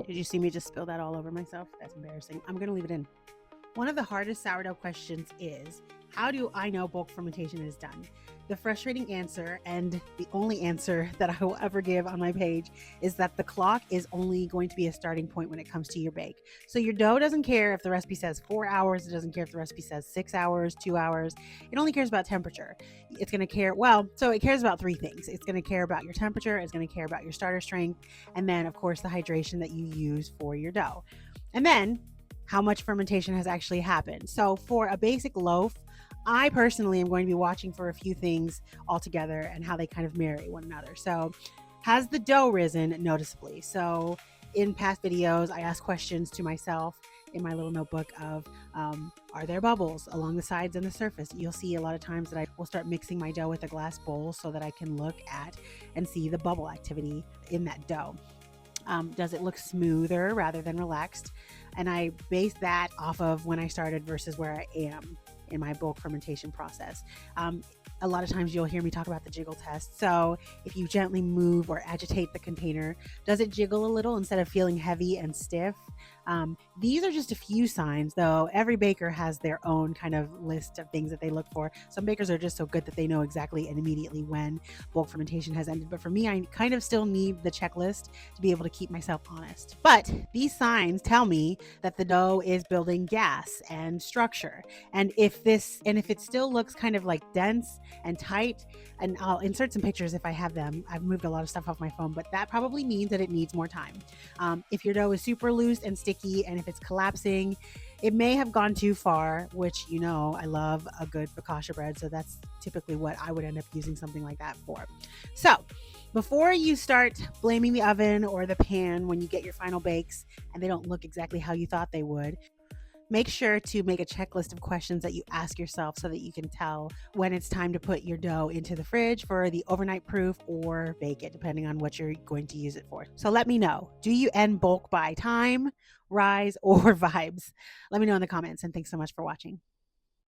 Did you see me just spill that all over myself? That's embarrassing. I'm going to leave it in. One of the hardest sourdough questions is, how do I know bulk fermentation is done? The frustrating answer, and the only answer that I will ever give on my page, is that the clock is only going to be a starting point when it comes to your bake. So your dough doesn't care if the recipe says 4 hours, it doesn't care if the recipe says 6 hours, 2 hours. It only cares about temperature. It's going to care, so it cares about three things. It's going to care about your temperature, it's going to care about your starter strength, and then, of course, the hydration that you use for your dough. And then how much fermentation has actually happened. So for a basic loaf, I personally am going to be watching for a few things altogether and how they kind of marry one another. So has the dough risen noticeably? So in past videos, I ask questions to myself in my little notebook of, are there bubbles along the sides and the surface? You'll see a lot of times that I will start mixing my dough with a glass bowl so that I can look at and see the bubble activity in that dough. Does it look smoother rather than relaxed? And I base that off of when I started versus where I am in my bulk fermentation process. A lot of times you'll hear me talk about the jiggle test. So if you gently move or agitate the container, does it jiggle a little instead of feeling heavy and stiff? These are just a few signs, though every baker has their own kind of list of things that they look for. Some bakers are just so good that they know exactly and immediately when bulk fermentation has ended. But for me, I kind of still need the checklist to be able to keep myself honest. But these signs tell me that the dough is building gas and structure. And if it still looks kind of like dense and tight, and I'll insert some pictures if I have them. I've moved a lot of stuff off my phone, but that probably means that it needs more time. If your dough is super loose and sticky, and if it's collapsing, it may have gone too far, which, I love a good focaccia bread. So that's typically what I would end up using something like that for. So before you start blaming the oven or the pan when you get your final bakes and they don't look exactly how you thought they would, make sure to make a checklist of questions that you ask yourself so that you can tell when it's time to put your dough into the fridge for the overnight proof or bake it, depending on what you're going to use it for. So let me know, do you end bulk by time, rise, or vibes? Let me know in the comments, and thanks so much for watching.